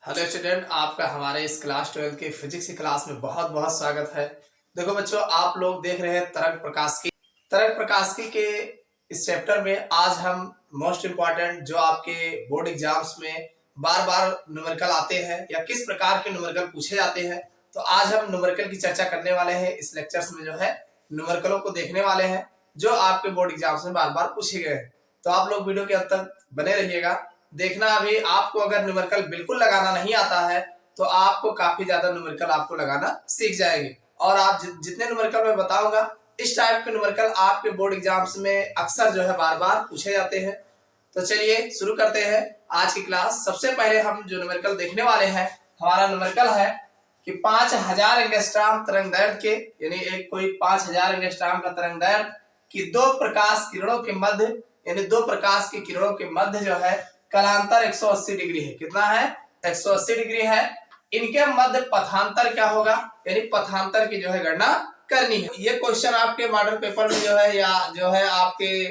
Hello student, आपका हमारे इस क्लास 12 के फिजिक्स की क्लास में बहुत बहुत स्वागत है। देखो बच्चों, आप लोग देख रहे हैं तरंग प्रकाशिकी के इस चैप्टर में आज हम मोस्ट इम्पॉर्टेंट जो आपके बोर्ड एग्जाम्स में बार बार न्यूमेरिकल आते हैं या किस प्रकार के न्यूमेरिकल पूछे जाते हैं, तो आज हम न्यूमेरिकल की चर्चा करने वाले हैं। इस लेक्चर्स में जो है न्यूमेरिकलों को देखने वाले हैं जो आपके बोर्ड एग्जाम्स में बार बार पूछे गए हैं। तो आप लोग वीडियो के अंत तक बने रहिएगा। देखना, अभी आपको अगर न्यूमेरिकल बिल्कुल लगाना नहीं आता है तो आपको काफी ज्यादा न्यूमेरिकल आपको लगाना सीख जाएंगे। और आप जितने न्यूमेरिकल मैं बताऊंगा, इस टाइप के न्यूमेरिकल आपके बोर्ड एग्जाम्स में अक्सर जो है बार बार पूछे जाते हैं। तो चलिए शुरू करते हैं आज की क्लास। सबसे पहले हम जो न्यूमेरिकल देखने वाले हैं, हमारा न्यूमेरिकल है कि 5000 एंगस्ट्रॉम तरंग दैर्घ्य के, यानी एक कोई 5000 एंगस्ट्रॉम का तरंग दैर्घ्य की दो प्रकाश किरणों के मध्य, यानी दो प्रकाश की किरणों के मध्य जो है कलांतर 180 डिग्री है। कितना है? 180 डिग्री है। इनके मध्य पथांतर क्या होगा, यानी पथांतर की जो है गणना करनी है। ये क्वेश्चन आपके मॉडल पेपर में जो है या जो है आपके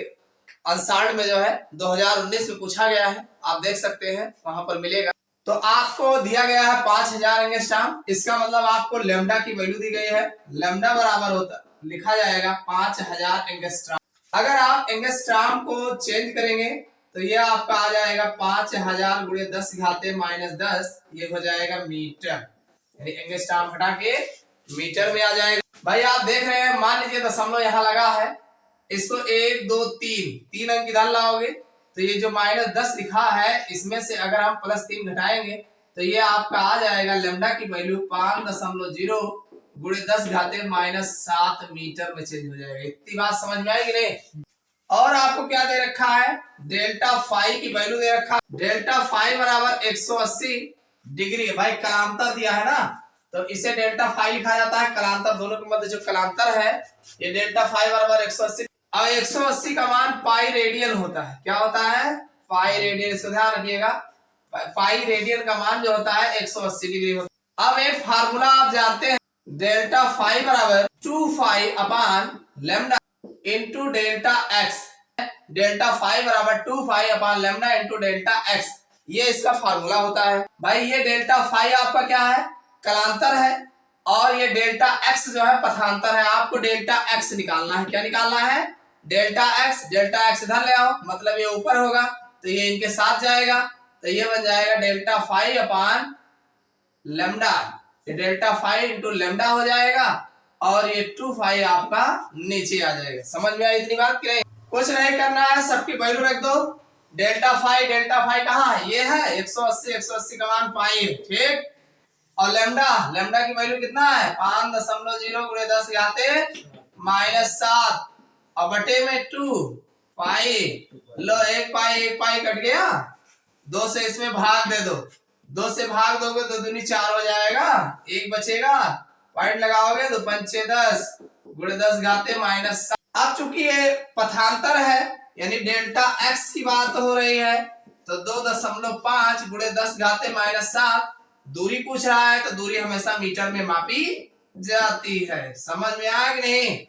अनसार्ड में जो है 2019 में पूछा गया है, आप देख सकते हैं वहां पर मिलेगा। तो आपको दिया गया है 5000 एंगस्ट्रॉम, इसका मतलब आपको लेमडा की वैल्यू दी गई है। लेमडा बराबर होता लिखा जाएगा 5000 एंगस्ट्रॉम। अगर आप एंगस्ट्रॉम को चेंज करेंगे तो ये आपका आ जाएगा 5000 गुणे 10 घाते -10, ये हो जाएगा मीटर, यानी एंगस्ट्रॉम हटा के मीटर में आ जाएगा। भाई आप देख रहे हैं, मान लीजिए दशमलव यहाँ लगा है, इसको 1 2 3 अंक इधर लाओगे तो ये जो -10 लिखा है इसमें से अगर हम +3 घटाएंगे तो ये आपका आ जाएगा लेमडा की वैल्यू 5.0 गुणे 10 घाते -7 मीटर में चेंज हो जाएगा। इतनी बात समझ में आएगी नहीं? और आपको क्या दे रखा है? डेल्टा फाई की वैल्यू दे रखा है। डेल्टा फाई बराबर 180 डिग्री। भाई कलांतर दिया है ना, तो इसे डेल्टा फाई लिखा जाता है। कलांतर दोनों के मध्य जो कलांतर है, ये डेल्टा फाई बराबर 180। और 180 का मान पाई रेडियन होता है। क्या होता है? Pi radian. इसको ध्यान रखिएगा, पाई रेडियन का मान जो होता है 180 डिग्री होता है। अब एक फार्मूला आप जानते हैं, डेल्टा फाई बराबर 2 phi upon lambda into delta x. Delta phi बराबर 2 phi upon lambda into delta x, ये इसका फार्मूला होता है। भाई ये डेल्टा फाई आपका क्या है? कलांतर है, और ये डेल्टा एक्स जो है पथांतर है। आपको डेल्टा एक्स निकालना है। क्या निकालना है? Delta x. डेल्टा एक्स इधर ले आओ, मतलब ये ऊपर होगा तो ये इनके साथ जाएगा, तो ये बन जाएगा डेल्टा फाई अपान लेमडा। ये डेल्टा फाई इंटू लेमडा हो जाएगा, और ये 2 फाई आपका नीचे आ जाएगा। समझ में आई इतनी बात कि नहीं? कुछ नहीं करना है, सबकी वैल्यू रख दो। डेल्टा फाई कहाँ है? ये है 180 का मान पाई, ठीक। और लेमडा, लेमडा की वैल्यू कितना है? 5.0 गुणे 10 घाते -7 और बटे में 2 पाई। लो, एक पाई कट गया, 2 से इसमें भाग दे दो। 2 से भाग दोगे तो 2 दूनी 4 हो जाएगा, एक बचेगा। पॉइंट लगाओगे तो 5 6 10 गुणे 10 घाते -7। अब चूंकि ये पथांतर है, यानी डेल्टा एक्स की बात हो रही है, तो 2.5 गुणे 10 घाते -7 दूरी पूछ रहा है, तो दूरी हमेशा मीटर में मापी जाती है। समझ में आया कि नहीं?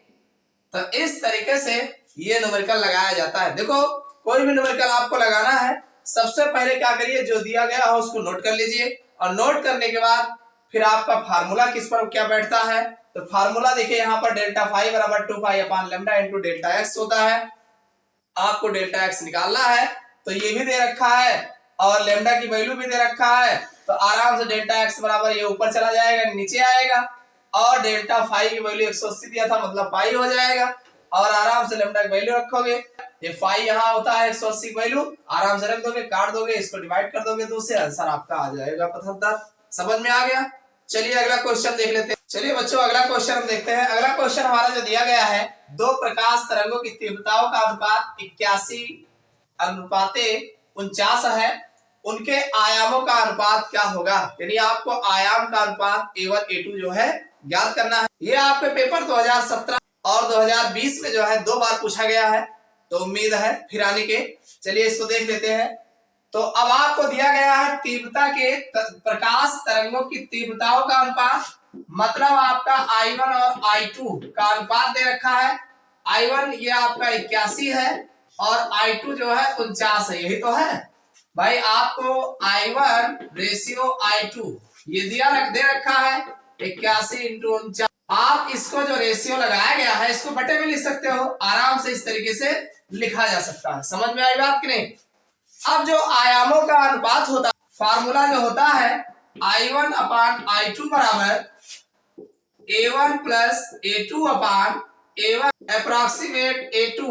तो इस तरीके से ये न्यूमेरिकल लगाया जाता है। देखो, कोई भी न्यूमेरिकल आपको लगाना है, सबसे पहले क्या करिए, जो दिया गया हो उसको नोट कर लीजिए, और नोट करने के बाद फिर आपका फार्मूला किस पर क्या बैठता है। तो फार्मूला देखिए, यहाँ पर डेल्टा फाई बराबर 2 phi upon lambda into delta x होता है। आपको डेल्टा एक्स निकालना है, तो ये भी दे रखा है और लेमडा की वैल्यू भी दे रखा है, तो आराम से डेल्टा एक्स बराबर ये ऊपर चला जाएगा, नीचे आएगा, और डेल्टा फाई की वैल्यू 180 दिया था, मतलब पाई हो जाएगा, और आराम से लेमडा की वैल्यू रखोगे। ये फाई यहाँ होता है 180 की वैल्यू, आराम से रख दोगे, काट दोगे, इसको डिवाइड कर दोगे, तो उससे आंसर आपका आ जाएगा 75। समझ में आ गया? चलिए अगला क्वेश्चन देख लेते हैं। चलिए बच्चों, अगला क्वेश्चन हम देखते हैं। अगला क्वेश्चन हमारा जो दिया गया है, दो प्रकाश तरंगों की तीव्रताओं का अनुपात 81:49 है, उनके आयामों का अनुपात क्या होगा? यानी आपको आयाम का अनुपात A1 A2 जो है ज्ञात करना है। ये आपके पेपर 2017 और 2020 में जो है 2 बार पूछा गया है, तो उम्मीद है फिर आने के। चलिए इसको देख लेते हैं। तो अब आपको दिया गया है तीव्रता के प्रकाश तरंगों की तीव्रताओं का अनुपात, मतलब आपका I1 और I2 का अनुपात दे रखा है। I1 ये आपका 81 है और I2 जो है 49 है, यही तो है। भाई आपको I1 रेशियो I2 ये दे रखा है 81 × 49। आप इसको जो रेशियो लगाया गया है इसको बटे में लिख सकते हो, आराम से इस तरीके से लिखा जा सकता है। समझ में आई बात कि नहीं? अब जो आयामों का अनुपात होता है, फार्मूला जो होता है I1 अपान I2 बराबर A1 प्लस A2 अपान A1 अप्रोक्सीमेट A2।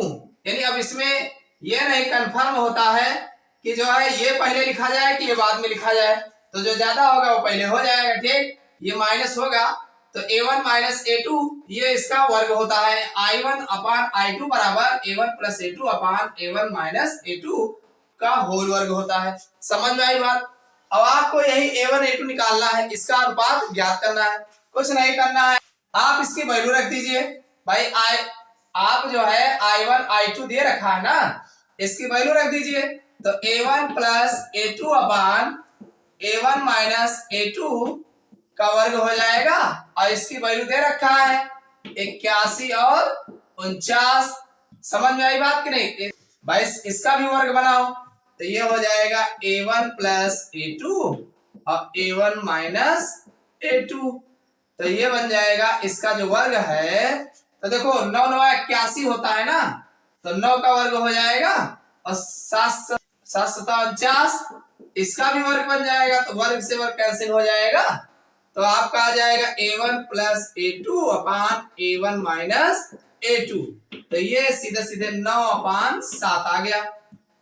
यानी अब इसमें यह नहीं कंफर्म होता है कि जो है ये पहले लिखा जाए कि ये बाद में लिखा जाए, तो जो ज्यादा होगा वो पहले हो जाएगा, ठीक। ये माइनस होगा तो A1 माइनस A2 ये इसका वर्ग होता है। I1 अपान I2 बराबर A1 प्लस A2 अपान A1 माइनस A2 का होल वर्ग होता है। समझ में आई बात? अब आपको यही A1 A2 निकालना है, इसका अनुपात ज्ञात करना है, कुछ नहीं करना है, आप इसकी वैल्यू रख दीजिए। भाई आप जो है I1 I2 दे रखा है ना, इसकी वैल्यू रख दीजिए। तो A1 प्लस A2 अपान A1 माइनस A2 का वर्ग हो जाएगा, और इसकी वैल्यू दे रखा है 81 और 49। समझ में आई बात कि नहीं? भाई इसका भी वर्ग बनाओ तो ये हो जाएगा A1 प्लस A2 और A1 माइनस A2, तो ये बन जाएगा इसका जो वर्ग है। तो देखो 9 9 81 होता है ना, तो 9 का वर्ग हो जाएगा और 7 7 49 इसका भी वर्ग बन जाएगा, तो वर्ग से वर्ग कैंसिल हो जाएगा, तो आपका आ जाएगा A1 प्लस A2 अपान A1 माइनस A2, तो ये सीधे सीधे 9 अपान 7 आ गया।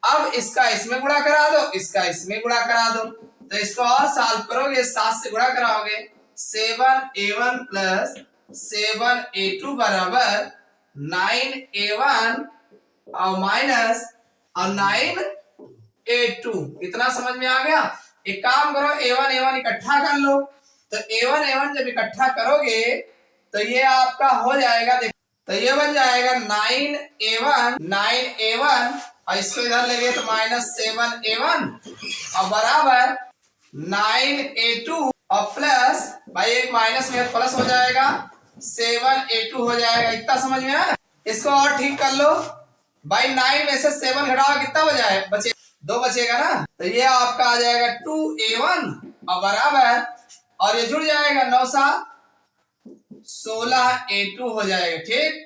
अब इसका इसमें गुणा करा दो, इसका इसमें गुणा करा दो, तो इसको और सॉल्व करोगे 7 से गुणा कराओगे 7A1 प्लस 7A2 बराबर 9A1 और माइनस और 9A2। इतना समझ में आ गया? एक काम करो A1 A1 इकट्ठा कर लो, तो A1 A1 जब इकट्ठा करोगे तो ये आपका हो जाएगा, तो ये बन जाएगा 9A1 और इसको इधर लेंगे तो माइनस 7A1 और बराबर 9A2 और प्लस, भाई एक माइनस में प्लस हो जाएगा 7A2 हो जाएगा। इतना समझ में आया? इसको और ठीक कर लो भाई, 9 में से 7 घटाओ कितना बचे 2 बचेगा ना, तो ये आपका आ जाएगा 2A1 और बराबर, और ये जुड़ जाएगा 9 7 16A2 हो जाएगा, ठीक।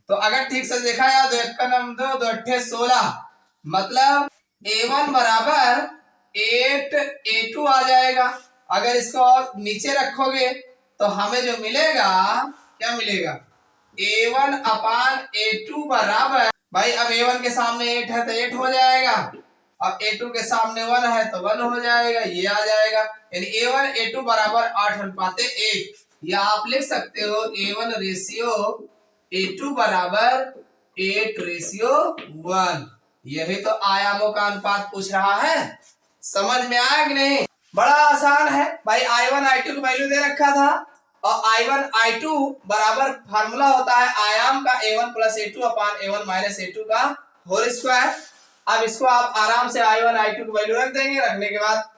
तो अगर ठीक से देखा जाए तो 1 का नम 2 2 8 16, मतलब A1 बराबर 8A2 आ जाएगा। अगर इसको और नीचे रखोगे तो हमें जो मिलेगा, क्या मिलेगा, A1 अपान A2 बराबर, भाई अब A1 के सामने 8 है तो 8 हो जाएगा, अब A2 के सामने 1 है तो 1 हो जाएगा, ये आ जाएगा। यानी A1 A2 बराबर 8:1, या आप लिख सकते हो A1 रेशियो A2 बराबर 8:1। यही तो आयामों का अनुपात पूछ रहा है। समझ में आया कि नहीं? बड़ा आसान है भाई, I1 I2 की वैल्यू दे रखा था, और I1 I2 बराबर फार्मूला होता है आयाम का A1 प्लस A2 अपान A1 माइनस A2 का होल स्क्वायर। अब इसको आप आराम से I1 I2 की वैल्यू रख देंगे, रखने के बाद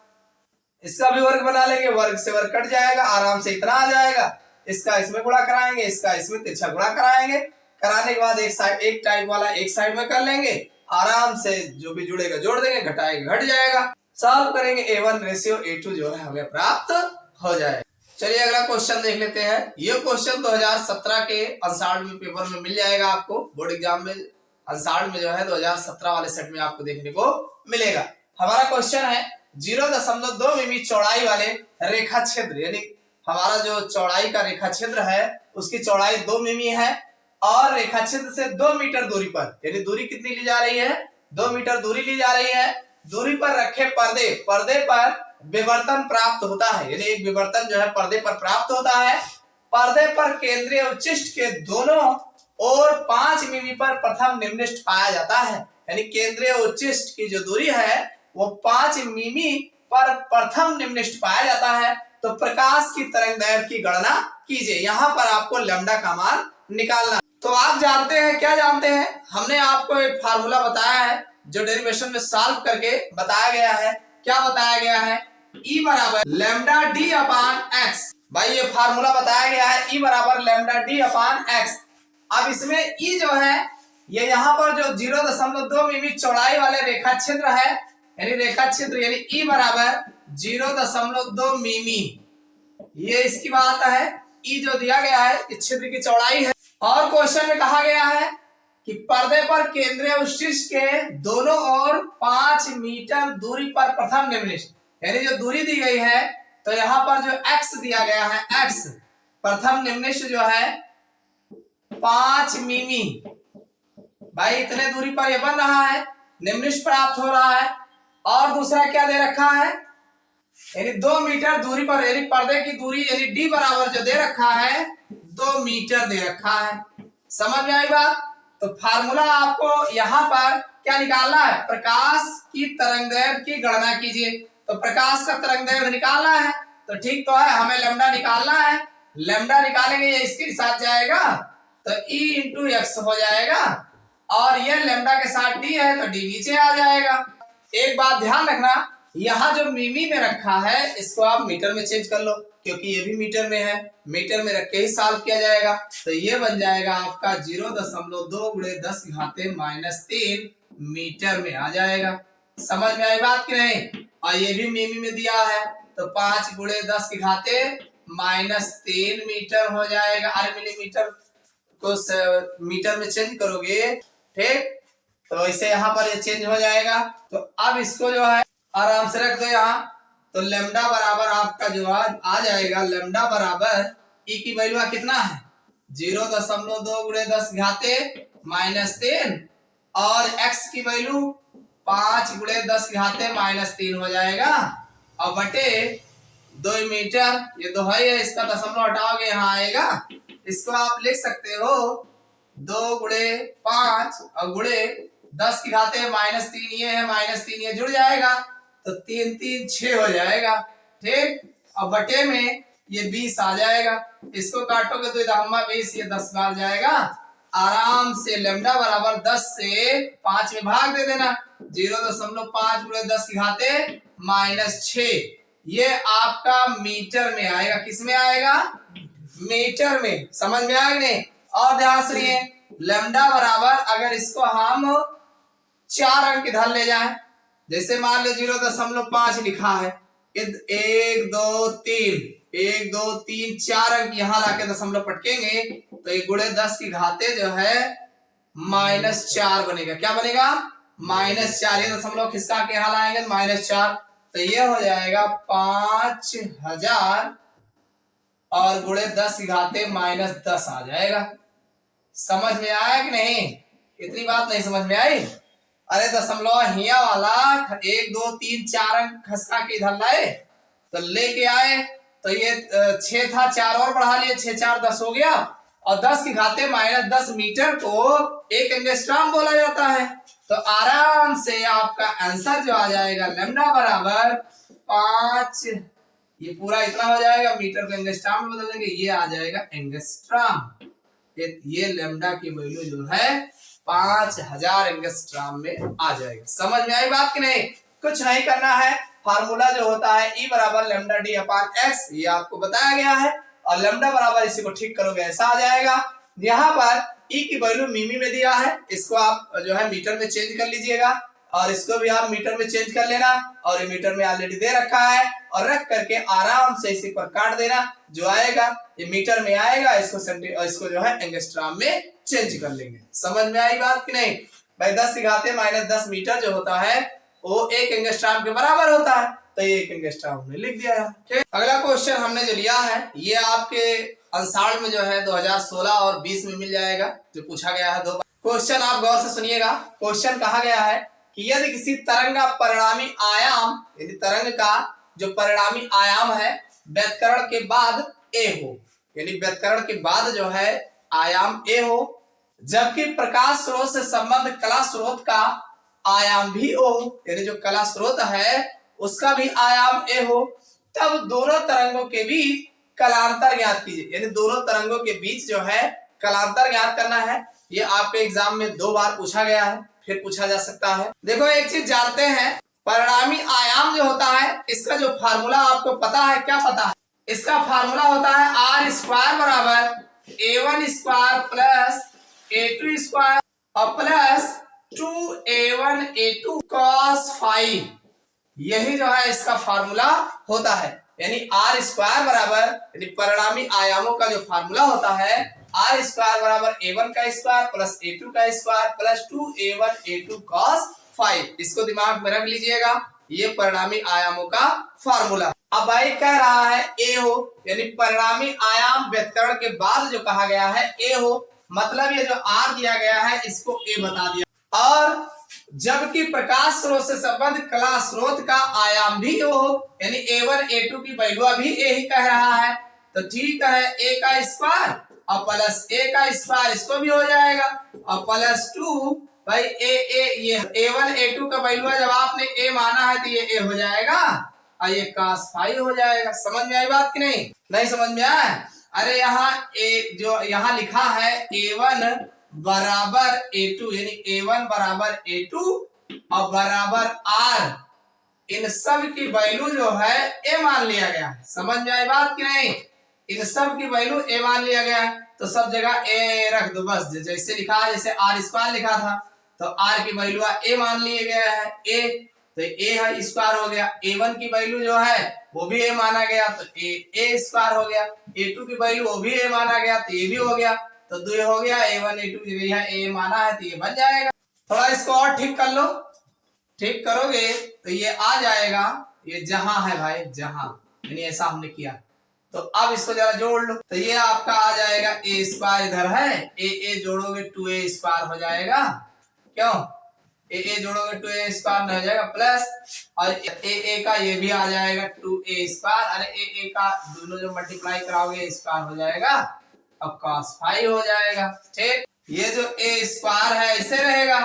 इसका भी वर्ग बना लेंगे, वर्ग से वर्ग कट जाएगा, आराम से इतना आ जाएगा। इसका इसमें गुणा कराएंगे, इसका इसमें तिरछा गुणा कराएंगे, कराने के बाद एक साइड एक टाइप वाला एक साइड में कर लेंगे, आराम से जो भी जुड़ेगा जोड़ देंगे, घटाएगा घट जाएगा, सॉल्व करेंगे A1 रेशियो A2 जो है हमें प्राप्त हो जाएगा। चलिए अगला क्वेश्चन देख लेते हैं। ये क्वेश्चन 2017 के अंसाड़ में पेपर में मिल जाएगा आपको, बोर्ड एग्जाम में अंसाड़ में जो है 2017 वाले सेट में आपको देखने को मिलेगा। हमारा क्वेश्चन है 0.2 मिमी चौड़ाई वाले रेखा क्षेत्र, यानी हमारा जो चौड़ाई का रेखा क्षेत्र है उसकी चौड़ाई 2 मिमी है, और रेखा क्षेत्र से 2 मीटर दूरी पर, यानी दूरी कितनी ली जा रही है, 2 मीटर दूरी ली जा रही है, दूरी पर रखे पर्दे पर विवर्तन प्राप्त होता है, यानी एक विवर्तन जो है पर्दे पर प्राप्त होता है। पर्दे पर केंद्रीय उच्चिष्ट के दोनों और 5 मिमी पर प्रथम निम्निष्ठ पाया जाता है, यानी केंद्रीय उच्चिष्ट की जो दूरी है वो 5 मिमी पर प्रथम निम्निष्ठ पाया जाता है। तो प्रकाश की तरंगदैर्घ्य की गणना कीजिए, यहाँ पर आपको लैम्डा का मान निकालना। तो आप जानते हैं, क्या जानते हैं, हमने आपको एक फार्मूला बताया है जो डेरिवेशन में सॉल्व करके बताया गया है। क्या बताया गया है, E बराबर लैम्डा डी अपान एक्स। भाई ये फार्मूला बताया गया है E बराबर लैम्डा डी अपान एक्स। अब इसमें E जो है ये यहाँ पर जो 0.2 मिमी चौड़ाई वाले रेखा क्षेत्र है यानी रेखा क्षेत्र यानी ई बराबर 0.2 मिमी, ये इसकी बात है। ई जो दिया गया है इस क्षेत्र की चौड़ाई है। और क्वेश्चन में कहा गया है कि पर्दे पर केंद्रीय उत्कृष्ट के दोनों ओर 5 मीटर दूरी पर प्रथम निम्नलिखित, यानी जो दूरी दी गई है तो यहाँ पर जो x दिया गया है x, प्रथम निम्नलिखित जो है 5 मिमी, भाई इतने दूरी पर ये बन रहा है, निम्नलिखित प्राप्त हो रहा है। और दूसरा क्या दे रखा है, यानी 2 मीटर दूरी पर, यानी पर्दे की दूरी यानी d बराबर जो दे रखा है 2 मीटर दे रखा है। समझ में आई बात? तो फार्मूला आपको यहाँ पर क्या निकालना है, प्रकाश की तरंगदैर्घ्य की गणना कीजिए। तो प्रकाश का तरंगदैर्घ्य निकालना है तो ठीक तो है, हमें लैम्डा निकालना है। लैम्डा निकालेंगे ये इसके साथ जाएगा तो E इंटू एक्स हो जाएगा, और ये लैम्डा के साथ d है तो d नीचे आ जाएगा। एक बात ध्यान रखना, यहाँ जो मिमी में रखा है इसको आप मीटर में चेंज कर लो, क्योंकि ये भी मीटर में है, मीटर में रख के ही सॉल्व किया जाएगा। तो ये बन जाएगा आपका 0.2 गुणे 10 घाते -3 मीटर में आ जाएगा। समझ में आई बात कि नहीं? और ये भी मिमी में दिया है तो 5 गुणे 10 की घाते -3 मीटर हो जाएगा। अरे मिलीमीटर को मीटर में चेंज करोगे, ठीक, तो इसे यहाँ पर ये चेंज हो जाएगा। तो अब इसको जो है आराम से रख दो यहाँ, तो लेमडा बराबर आपका जो आ जाएगा, लेमडा बराबर ई की वैल्यू कितना है 0.2 गुणे 10 घाते -3, और x की वैल्यू 5 गुणे 10 घाते -3 हो जाएगा, और बटे 2 मीटर, ये 2 है, इसका दशमलव हटाओगे यहाँ आएगा। इसको आप लिख सकते हो 2 गुणे 5 और गुणे 10 की घाते -3, ये है -3, ये जुड़ जाएगा तो 3 3 6 हो जाएगा, ठीक। अब बटे में ये 20 आ जाएगा, इसको काटोगे तो इधर 20, ये 10 बार जाएगा आराम से। लैम्डा बराबर 10 से 5 में भाग दे देना, 0.5 गुणे 10 की घाते -6, ये आपका मीटर में आएगा। किस में आएगा? मीटर में। समझ में आएगा नहीं? और ध्यान सुनिए, लैम्डा बराबर अगर इसको हम 4 अंक इधर ले जाएं, जैसे मान लो 0.5 लिखा है, 1 2 3 1 2 3 4 अंक यहाँ लाके दशमलव पटकेंगे तो ये गुणे 10 की घाते जो है -4 बनेगा। क्या बनेगा? -4, ये दशमलव खिसका के यहाँ लाएंगे -4, तो ये हो जाएगा 5000 और गुणे 10 की घाते -10 आ जाएगा। समझ में आया कि नहीं? इतनी बात नहीं समझ में आई? अरे दशमलव हिया वाला 1 2 3 4 अंक खसका के इधर लाए तो लेके आए, तो ये 6 था, 4 और बढ़ा लिए, 6 4 10 हो गया, और 10 की घाते -10 मीटर को 1 एंगस्ट्रॉम बोला जाता है। तो आराम से आपका आंसर जो आ जाएगा लैम्डा बराबर 5, ये पूरा इतना हो जाएगा, मीटर को एंगस्ट्रॉम में बदल देंगे, ये आ जाएगा एंगस्ट्रॉम। ये लैम्डा की वैल्यू जो है 5000 एंगस्ट्रॉम में आ जाएगा। समझ में आई बात कि नहीं? कुछ नहीं करना है, फार्मूला जो होता है E बराबर लैम्डा डी अपान एक्स, ये आपको बताया गया है, और लैम्डा बराबर इसी को ठीक करोगे ऐसा आ जाएगा। यहाँ पर E की वैल्यू मिमी में दिया है, इसको आप जो है मीटर में चेंज कर लीजिएगा, और इसको भी आप मीटर में चेंज कर लेना, और ये मीटर में ऑलरेडी दे रखा है, और रख करके आराम से इसी पर काट देना, जो आएगा ये मीटर में आएगा, इसको जो है एंगस्ट्रॉम में चेंज कर लेंगे। समझ में आई बात कि नहीं? भाई 10 की घाते -10 मीटर जो होता है वो 1 एंगस्ट्रॉम के बराबर होता है, तो ये 1 एंगस्ट्रॉम हमने लिख दिया है, ठीक। अगला क्वेश्चन हमने जो लिया है ये आपके अंसार में जो है 2016 और 20 में मिल जाएगा, जो पूछा गया है 2 बार। क्वेश्चन आप गौर से सुनिएगा। क्वेश्चन कहा गया है कि यदि किसी तरंग का परिणामी आयाम, यदि तरंग का जो परिणामी आयाम है व्यतकरण के बाद a हो, यानी व्यतकरण के बाद जो है आयाम a हो, जबकि प्रकाश स्रोत से संबंध कला स्रोत का आयाम भी o हो, यानी जो कला स्रोत है उसका भी आयाम a हो, तब दोनों तरंगों के बीच कलांतर ज्ञात कीजिए। यानी दोनों तरंगों के बीच जो है कलांतर ज्ञात करना है। ये आपके एग्जाम में 2 बार पूछा गया है, फिर पूछा जा सकता है। देखो एक चीज जानते हैं, परिणामी आयाम जो होता है इसका जो फार्मूला आपको पता है, क्या पता है? इसका फार्मूला होता है r स्क्वायर बराबर a1 square plus a2 square और plus 2a1 a2 cos phi. यही जो है इसका फार्मूला होता है। यानी आर स्क्वायर बराबर, यानी परिणामी आयामों का जो फार्मूला होता है आर स्क्वायर बराबर a1 का स्क्वायर प्लस a2 का square plus 2a1 a2 cos 5। इसको दिमाग में रख लीजिएगा, ये परिणामी आयामों का फार्मूला। अब भाई कह रहा है ए हो, यानी परिणामी आयाम व्युत्करण के बाद जो कहा गया है ए हो, मतलब ये जो आर दिया गया है इसको ए बता दिया। और जबकि प्रकाश स्रोत से संबंध कला स्रोत का आयाम भी हो, यानी a1 a2 की वैल्यू भी ए ही कह रहा है, तो ठीक है a का स्क्वायर और प्लस a का स्क्वायर इसको भी हो जाएगा और प्लस 2 भाई ये a1 a2 का वैल्यू जब आपने a माना है तो ये a हो जाएगा और ये cos फाई हो जाएगा। समझ में आई बात कि नहीं? नहीं समझ में आया? अरे यहाँ ए जो यहाँ लिखा है a1 बराबर a2, यानी a1 बराबर a2 और बराबर r, इन सब की वैल्यू जो है a मान लिया गया है। समझ में आई बात कि नहीं? इन सब की वैल्यू a मान लिया गया है, तो सब जगह a रख दो बस। जैसे लिखा है, जैसे r स्क्वायर लिखा था तो r की वैल्यू a मान लिया गया है a, तो a है स्क्वायर हो गया। a1 की वैल्यू जो है वो भी a माना गया तो a स्क्वायर हो गया। a2 की वैल्यू वो भी a माना गया तो ये भी हो गया, तो 2 हो गया। a1 a2 यहाँ a माना है तो ये बन जाएगा। थोड़ा इसको और ठीक कर लो, ठीक करोगे तो ये आ जाएगा, ये जहां है भाई जहां, यानी ऐसा हमने किया। तो अब इसको जरा जोड़ लो, तो ये आपका आ जाएगा a स्क्वायर, इधर है a जोड़ोगे 2a स्क्वायर हो जाएगा। क्यों? a जोड़ोगे 2a स्क्वायर हो जाएगा प्लस, और a का ये भी आ जाएगा 2a स्क्वायर। अरे a का दोनों जो मल्टीप्लाई कराओगे स्क्वायर हो जाएगा और cos फाई हो जाएगा। ठीक, ये जो a स्क्वायर है ऐसे रहेगा।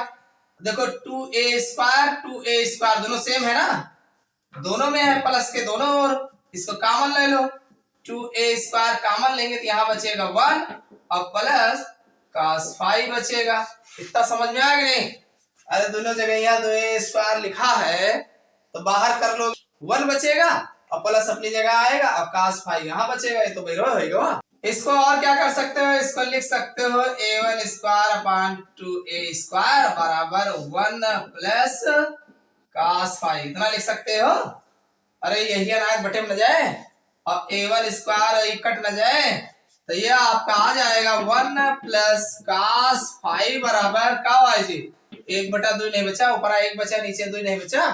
देखो 2a स्क्वायर दोनों सेम है ना, दोनों में है प्लस के दोनों ओर, इसको कॉमन ले लो। 2a स्क्वायर कॉमन लेंगे तो यहाँ बचेगा 1 और प्लस cos फाई बचेगा। इतना समझ में आ गया नहीं? अरे दोनों जगह यहाँ 2a स्क्वायर लिखा है तो बाहर कर लो, 1 बचेगा और प्लस अपनी जगह आएगा और cos फाई यहाँ बचेगा। ये तो होगा। इसको और क्या कर सकते हो, इसको लिख सकते हो a1 square upon 2a square बराबर 1 प्लस cos फाई, इतना लिख सकते हो। अरे यही अनाज बटे में न जाए और a1 स्क्वायर कट न जाए, तो ये आपका आ जाएगा 1 प्लस cos फाई बराबर का जी 1/2 नहीं बचा, ऊपर 1 बचा नीचे 2 नहीं बचा,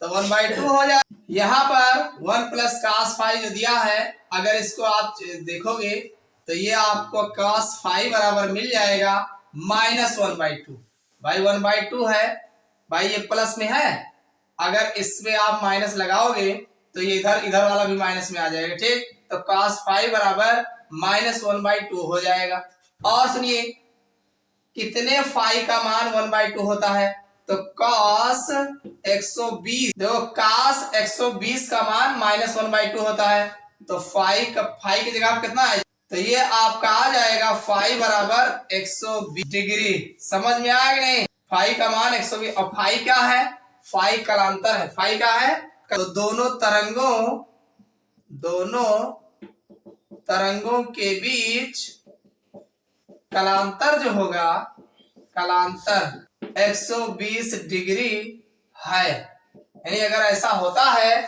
तो 1/2 हो जाए। यहाँ पर 1 प्लस cos फाई जो दिया है, अगर इसको आप देखोगे तो ये आपको cos फाई बराबर मिल जाएगा -1/2। भाई 1/2 है भाई, ये प्लस में है, अगर इसमें आप माइनस लगाओगे तो ये इधर वाला भी माइनस में आ जाएगा। ठीक, तो cos फाई बराबर -1/2 हो जाएगा। और सुनिए कितने फाई का मान 1/2 होता है, तो cos 120, देखो cos 120 का मान -1/2 होता है, तो फाई की जगह कितना है, तो ये आपका आ जाएगा फाई बराबर 120 डिग्री। समझ में आया कि नहीं? फाई का मान 120, और फाई क्या है, फाई कलांतर है। फाई क्या है, तो दोनों तरंगों के बीच कलांतर जो होगा, कलांतर 120 डिग्री है। यानी अगर ऐसा होता है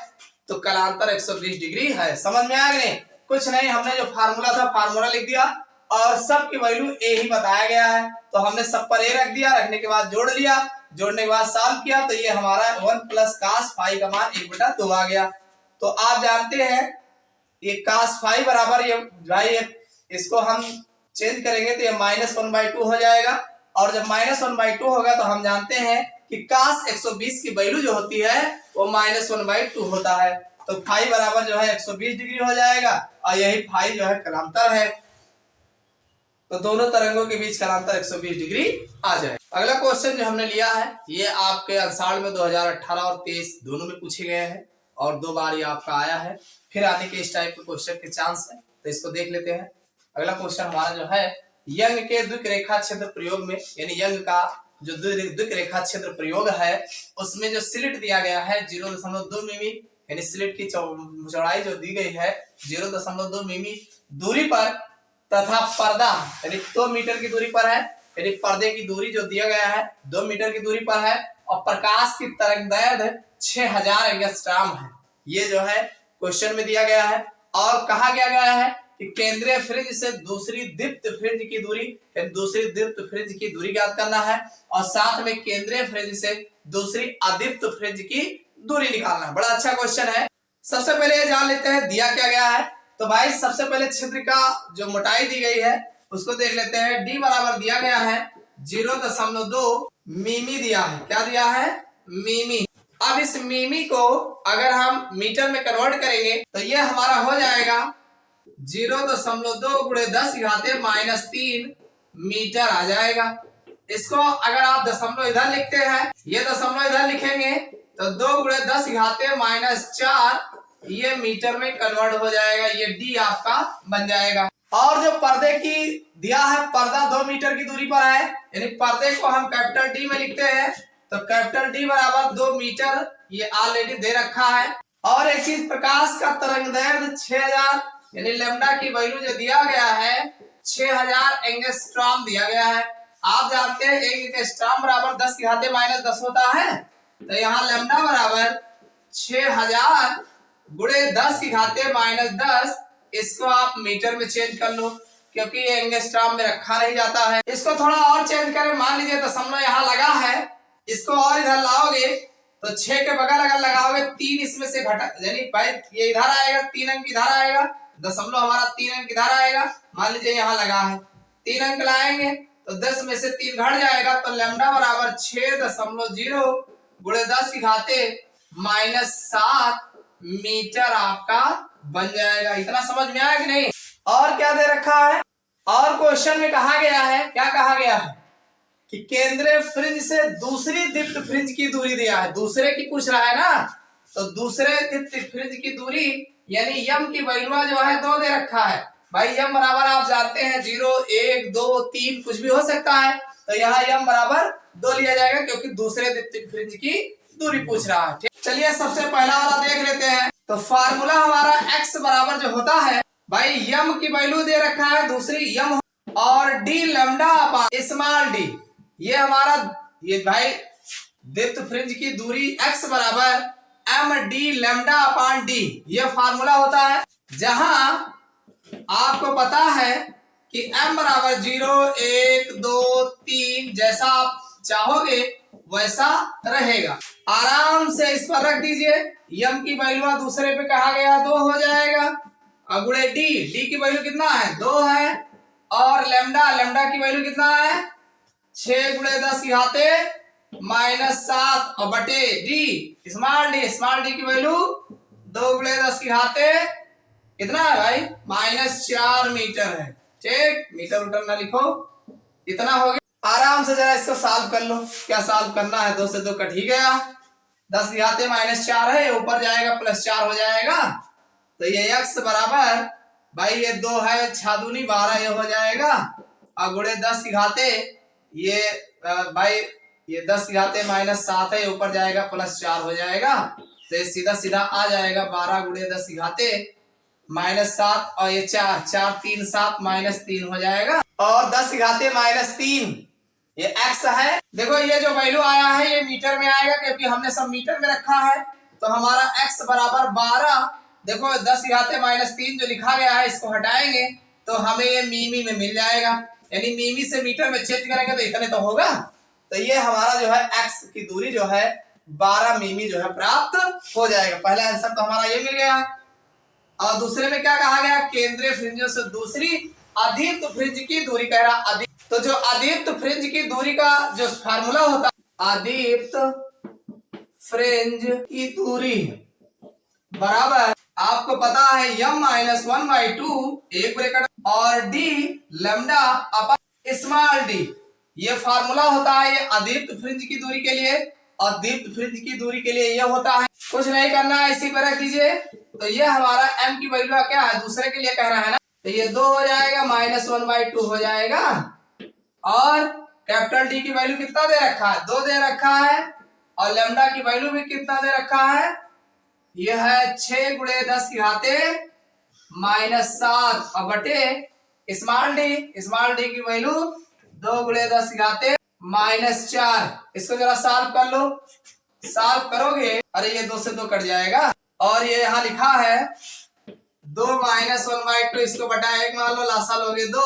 तो कलांतर 120 डिग्री है। समझ में आ गए? कुछ नहीं, हमने जो फार्मूला था फार्मूला लिख दिया और सब की वैल्यू ए ही बताया गया है, तो हमने सब पर ए रख दिया, रखने के बाद जोड़ लिया, जोड़ने के बाद सॉल्व किया, तो ये हमारा 1 प्लस cos फाई का मान 1/2 आ गया। तो आप जानते हैं ये cos फाई बराबर ये भाई इसको हम चेंज करेंगे तो ये -1/2 हो जाएगा, और जब -1/2 होगा तो हम जानते हैं कि cos 120 की वैल्यू जो होती है वो -1/2 होता है, तो फाई बराबर जो है 120 डिग्री हो जाएगा, और यही फाई जो है कलांतर है, तो दोनों तरंगों के बीच कलांतर 120 डिग्री आ जाए। अगला क्वेश्चन जो हमने लिया है ये आपके अंसाड़ में 2018 और 23 दोनों में पूछे गए हैं, और 2 बार ये आपका आया है, फिर आने के इस टाइप के क्वेश्चन के चांस है, तो इसको देख लेते हैं। अगला क्वेश्चन हमारा जो है यंग के द्विक रेखा क्षेत्र प्रयोग में, यानी यंग का जो द्विक रेखा क्षेत्र प्रयोग है उसमें जो स्लिट दिया गया है 0.2 मिमी, यानी स्लिट की चौड़ाई जो दी गई है 0.2 मिमी दूरी पर, तथा पर्दा यानी 2 मीटर की दूरी पर है, यानी पर्दे की दूरी जो दिया गया है 2 मीटर की दूरी पर है, और प्रकाश की तरंगदैर्घ्य 6000 एंगस्ट्रॉम है। ये जो है क्वेश्चन में दिया गया है और कहा गया है कि केंद्रीय फ्रिंज से दूसरी दीप्त फ्रिंज की दूरी, दूसरी दीप्त फ्रिंज की दूरी ज्ञात करना है और साथ में केंद्रीय फ्रिंज से दूसरी अदीप्त फ्रिंज की दूरी निकालना है। बड़ा अच्छा क्वेश्चन है। सबसे पहले ये जान लेते हैं दिया क्या गया है। तो भाई सबसे पहले छिद्र का जो मोटाई दी गई है उसको देख लेते हैं। डी बराबर दिया गया है 0.2 मिमी दिया है। क्या दिया है? मिमी। अब इस मिमी को अगर हम मीटर में कन्वर्ट करेंगे तो ये हमारा हो जाएगा 0.2 गुणे 10⁻³ मीटर आ जाएगा। इसको अगर आप दशमलव इधर लिखते हैं, ये दशमलव इधर लिखेंगे तो 2 गुणे 10⁻⁴ ये मीटर में कन्वर्ट हो जाएगा। ये डी आपका बन जाएगा। और जो पर्दे की दिया है, पर्दा 2 मीटर की दूरी पर है, यानी पर्दे को हम कैपिटल डी में लिखते हैं तो कैपिटल डी बराबर 2 मीटर ये ऑलरेडी दे रखा है। और एक चीज, प्रकाश का तरंगदैर्घ्य 6000 यानी लैम्डा की वैल्यू जो दिया गया है 6000 एंगस्ट्रॉम दिया गया है। आप जानते हैं 1 एंगस्ट्रॉम बराबर 10⁻⁻10 होता है। तो यहाँ लैम्डा बराबर 6000 गुणे 10⁻⁻10, इसको आप मीटर में चेंज कर लो क्योंकि ये एंगस्ट्रॉम में रखा नहीं जाता है। इसको थोड़ा और चेंज करें, मान लीजिए दशमलव यहाँ लगा है, इसको और इधर लाओगे तो 6 के बगल अगर लगाओगे 3 इसमें से घटा, यानी भाई ये इधर आएगा, 3 अंक इधर आएगा, दशमलव हमारा 3 अंक इधर आएगा। मान लीजिए यहाँ लगा है, 3 अंक लाएंगे तो 10 में से 3 घट जाएगा तो लैम्डा बराबर 6.0 गुणे 10⁻⁻7 मीटर आपका बन जाएगा। इतना समझ में आया कि नहीं? और क्या दे रखा है? और क्वेश्चन में कहा गया है, क्या कहा गया है कि केंद्रीय फ्रिंज से दूसरी दीप्त फ्रिंज की दूरी दिया है। दूसरे की पूछ रहा है ना, तो दूसरे दीप्त फ्रिंज की दूरी यानी यम की वैल्यू जो है 2 दे रखा है। भाई यम बराबर आप जानते हैं 0, 1, 2, 3 कुछ भी हो सकता है। तो यहाँ यम बराबर 2 लिया जाएगा क्योंकि दूसरे दीप्त फ्रिंज की दूरी पूछ रहा है। ठीक, चलिए सबसे पहला वाला देख लेते हैं। तो फार्मूला हमारा x बराबर जो होता है, भाई यम की वैल्यू दे रखा है दूसरी यम और D lambda upon small D, ये हमारा ये भाई दीप्त फ्रिंज की दूरी x बराबर m D lambda upon D, ये फार्मूला होता है। जहां आपको पता है कि m बराबर 0, 1, 2, 3 जैसा आप चाहोगे वैसा रहेगा। आराम से इस पर रख दीजिए। यम की वैल्यू दूसरे पे कहा गया 2 हो जाएगा और गुणे डी, डी की वैल्यू कितना है? 2 है और लैम्डा, लैम्डा की वैल्यू कितना है? 6 गुणे 10⁻⁻7 और बटे D small D, small D की वैल्यू 2 गुणे 10 कितना है भाई? -4 मीटर है। ठीक, मीटर उटर ना लिखो, इतना हो गया। आराम से जरा इसको सॉल्व कर लो। क्या सॉल्व करना है? 2 से 2 कट ही गया। 10⁻⁻4 है, ऊपर जाएगा +4 हो जाएगा। तो ये x बराबर भाई ये 2 है, 6 दूनी 12 ये हो जाएगा और गुणे 10 ये भाई ये 10⁻⁻7 है, ऊपर जाएगा +4 हो जाएगा। तो ये सीधा सीधा आ जाएगा 12 गुणे 10⁻⁻7 और ये 4, 4 3 7 -3 हो जाएगा और 10⁻⁻3 ये x है। देखो ये जो वैल्यू आया है ये मीटर में आएगा क्योंकि हमने सब मीटर में रखा है। तो हमारा x बराबर 12, देखो 10⁻⁻3 जो लिखा गया है इसको हटाएंगे तो हमें ये मिमी में मिल जाएगा, यानी मिमी से मीटर में चेंज करेंगे तो इतने तो होगा। तो ये हमारा जो है x की दूरी जो है 12 मिमी जो है प्राप्त हो जाएगा। पहला आंसर तो हमारा ये मिल गया। और दूसरे में क्या कहा गया? केंद्रीय फ्रिंजों से दूसरी अदीप्त फ्रिंज की दूरी कह रहा। तो जो अदीप्त फ्रिंज की दूरी का जो फार्मूला होता है, अदीप्त फ्रिंज की दूरी बराबर आपको पता है m-1/2 एक ब्रैकेट और d lambda upon small d, ये फार्मूला होता है ये अदीप्त फ्रिंज की दूरी के लिए और दीप्त फ्रिंज की दूरी के लिए ये होता है। कुछ नहीं करना है, इसी पर रख दीजिए। तो ये हमारा m की वैल्यू क्या है? दूसरे के लिए कह रहा है ना, तो ये 2 हो जाएगा, -1/2 हो जाएगा और कैपिटल डी की वैल्यू कितना दे रखा है? 2 दे रखा है और लैम्डा की वैल्यू भी कितना दे रखा है? यह है 6 गुणे 10⁻⁻7 और बटे स्मॉल डी की वैल्यू 2 गुणे 10⁻⁻4। इसको जरा सॉल्व कर लो। सॉल्व करोगे अरे ये 2 से 2 कट जाएगा। और ये यहाँ लिखा है 2 माइनस 1/2, इसको बटा 1 मान लो, लासा लोगे 2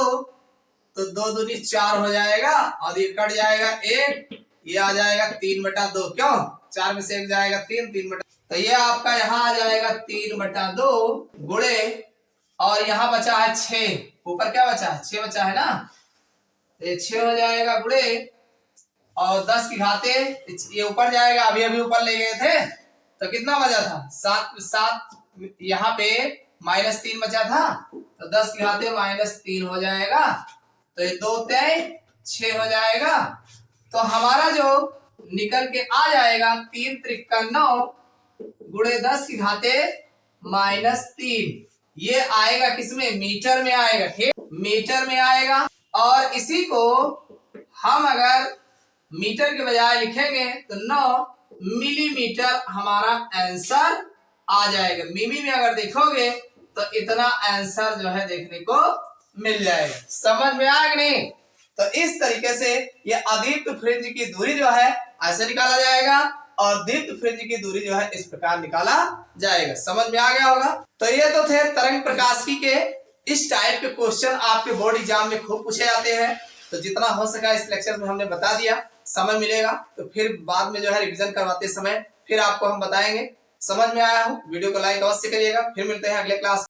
तो 2 दूनी 4 हो जाएगा और ये कट जाएगा 1, ये आ जाएगा 3/2। क्यों? 4 में से 1 जाएगा 3, 3/2। तो ये आपका यहाँ आ जाएगा 3/2 गुणे, और यहाँ बचा है 6, ऊपर क्या बचा है? 6 बचा है ना, ये 6 हो जाएगा गुणे, और 10 की घाते ये ऊपर जाएगा, अभी अभी ऊपर ले गए थे तो कितना बचा था? 7, यहाँ पे -3 बचा था, तो 10 की घाते -3 हो जाएगा, तो ये 2 3 6 हो जाएगा। तो हमारा जो निकल के आ जाएगा 3 त्रिका 9 गुणे 10 की घाते -3, ये आएगा किसमें? मीटर में आएगा। ठीक, मीटर में आएगा। और इसी को हम अगर मीटर के बजाय लिखेंगे तो 9 मिलीमीटर हमारा आंसर आ जाएगा। मिमी में अगर देखोगे तो इतना आंसर जो है देखने को मिल जाएगा। समझ में आया कि नहीं? तो इस तरीके से ये अदीप्त फ्रिंज की दूरी जो है ऐसे निकाला जाएगा, और दीप्त फ्रिंज की दूरी जो है इस प्रकार निकाला जाएगा। समझ में आ गया होगा। तो ये तो थे तरंग प्रकाशिकी के इस टाइप के क्वेश्चन आपके बोर्ड एग्जाम में खूब पूछे जाते हैं। तो जितना हो सका इस लेक्चर में हमने बता दिया। समय मिलेगा तो फिर बाद में जो है रिवीजन करवाते समय फिर आपको हम बताएंगे। समझ में आया हो? वीडियो को लाइक अवश्य करिएगा। फिर मिलते हैं अगले क्लास।